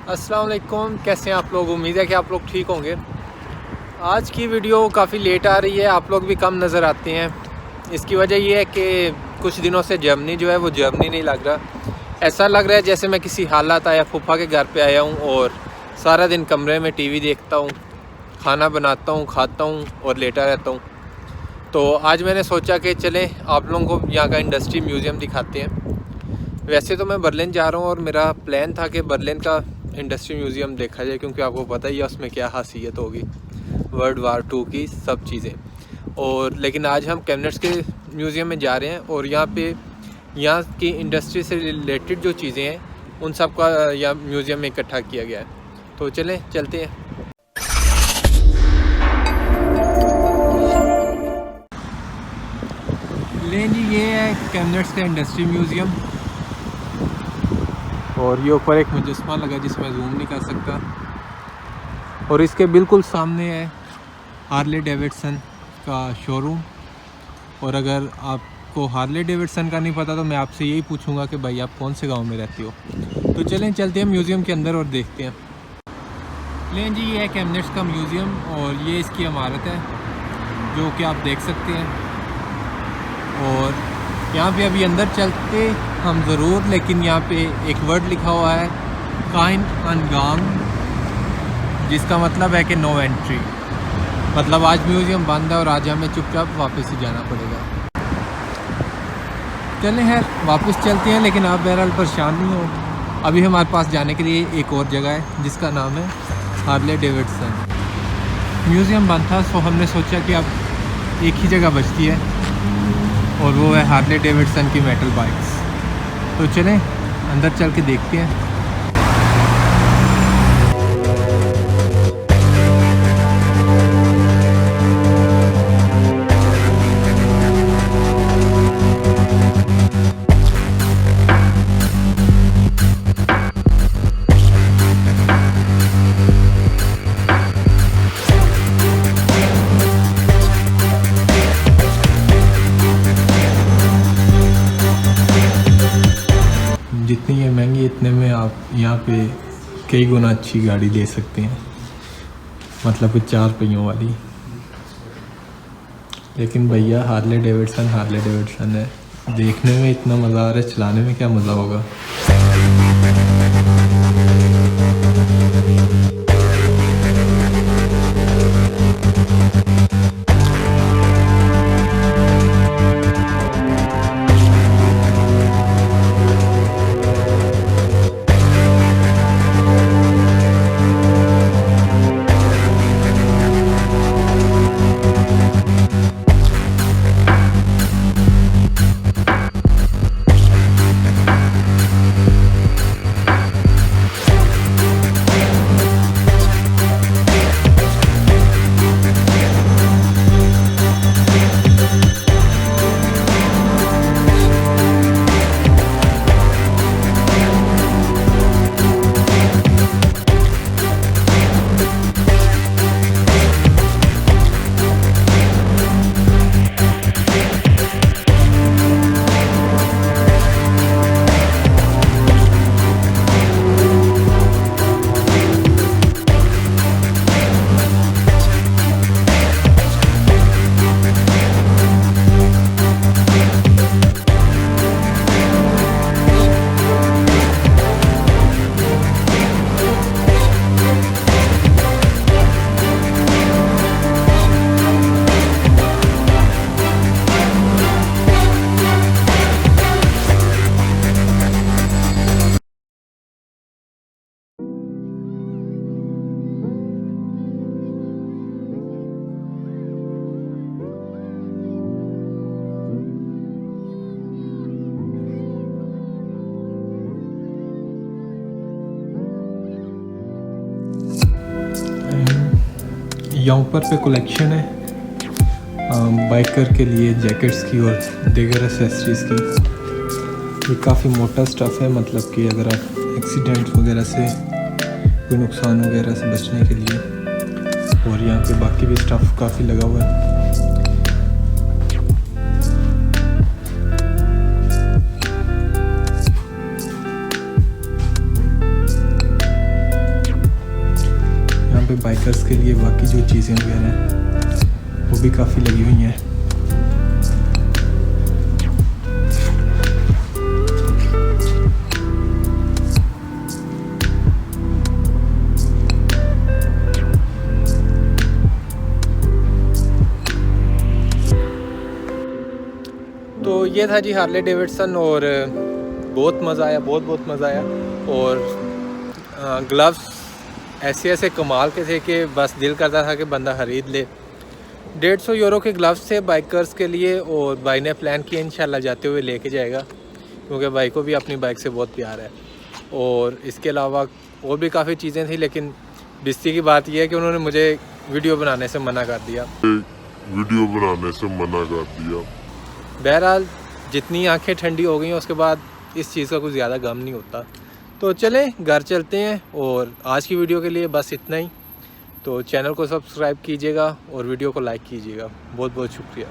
अस्सलाम वालेकुम, कैसे हैं आप लोग। उम्मीद है कि आप लोग ठीक होंगे। आज की वीडियो काफ़ी लेट आ रही है, आप लोग भी कम नज़र आते हैं। इसकी वजह यह है कि कुछ दिनों से जर्मनी जो है वो जर्मनी नहीं लग रहा। ऐसा लग रहा है जैसे मैं किसी हालात आया फूफा के घर पे आया हूँ और सारा दिन कमरे में टीवी देखता हूँ, खाना बनाता हूँ, खाता हूँ और लेटा रहता हूँ। तो आज मैंने सोचा कि चलें आप लोगों को यहाँ का इंडस्ट्री म्यूज़ियम दिखाते हैं। वैसे तो मैं बर्लिन जा रहा हूँ और मेरा प्लान था कि बर्लिन का इंडस्ट्री म्यूज़ियम देखा जाए, क्योंकि आपको पता ही है उसमें क्या खासियत होगी, वर्ल्ड वार 2 की सब चीज़ें। और लेकिन आज हम कैबिनेट्स के म्यूज़ियम में जा रहे हैं और यहाँ की इंडस्ट्री से रिलेटेड जो चीज़ें हैं उन सब का यहाँ म्यूज़ियम में इकट्ठा किया गया है। तो चलते हैं। लें जी, ये है कैबिनेट्स का इंडस्ट्री म्यूज़ियम और ये ऊपर एक मुजस्मा लगा जिसमें जूम नहीं कर सकता। और इसके बिल्कुल सामने है हार्ले डेविडसन का शोरूम। और अगर आपको हार्ले डेविडसन का नहीं पता तो मैं आपसे यही पूछूंगा कि भाई आप कौन से गांव में रहते हो। तो चलते हैं म्यूज़ियम के अंदर और देखते हैं। लें जी, ये है कैबिनेट्स का म्यूज़ियम और ये इसकी इमारत है जो कि आप देख सकते हैं। और यहाँ पे अभी अंदर चलते हम ज़रूर, लेकिन यहाँ पे एक वर्ड लिखा हुआ है काइन अनगांग, जिसका मतलब है कि नो एंट्री। मतलब आज म्यूज़ियम बंद है और आज हमें चुपचाप वापस ही जाना पड़ेगा। चलें खैर वापस चलते हैं, लेकिन आप बहरहाल परेशान नहीं हो। अभी हमारे पास जाने के लिए एक और जगह है जिसका नाम है हार्ले डेविडसन। म्यूज़ियम बंद था तो हमने सोचा कि अब एक ही जगह बचती है और वो है हार्ले डेविडसन की मेटल बाइक्स। तो चलें अंदर चल के देखते हैं। जितनी ये महंगी इतने में आप यहाँ पे कई गुना अच्छी गाड़ी ले सकते हैं, मतलब कि 4 पहियों वाली। लेकिन भैया हार्ले डेविडसन है, देखने में इतना मज़ा आ रहा है, चलाने में क्या मज़ा होगा। यहाँ ऊपर पे कलेक्शन है बाइकर के लिए जैकेट्स की और दीगर एसेसरीज़ की। ये काफ़ी मोटा स्टफ़ है, मतलब कि अगर आप एक्सीडेंट वगैरह से, कोई नुकसान वगैरह से बचने के लिए। और यहाँ पे बाकी भी स्टफ़ काफ़ी लगा हुआ है। पे बाइकर्स के लिए बाकी जो चीज़ें वगैरह हैं वो भी काफ़ी लगी हुई हैं। तो ये था जी हार्ले डेविडसन, और बहुत मज़ा आया, बहुत मज़ा आया। और ग्लव्स ऐसे कमाल के थे कि बस दिल करता था कि बंदा ख़रीद ले। 150 यूरो के ग्लव्स थे बाइकर्स के लिए, और भाई ने प्लान किया इंशाल्लाह जाते हुए लेके जाएगा, क्योंकि भाई को भी अपनी बाइक से बहुत प्यार है। और इसके अलावा और भी काफ़ी चीज़ें थी, लेकिन बिस्ती की बात यह है कि उन्होंने मुझे वीडियो बनाने से मना कर दिया। बहरहाल जितनी आंखें ठंडी हो गई हैं उसके बाद इस चीज़ का कुछ ज़्यादा गम नहीं होता। तो चलें घर चलते हैं, और आज की वीडियो के लिए बस इतना ही। तो चैनल को सब्सक्राइब कीजिएगा और वीडियो को लाइक कीजिएगा। बहुत शुक्रिया।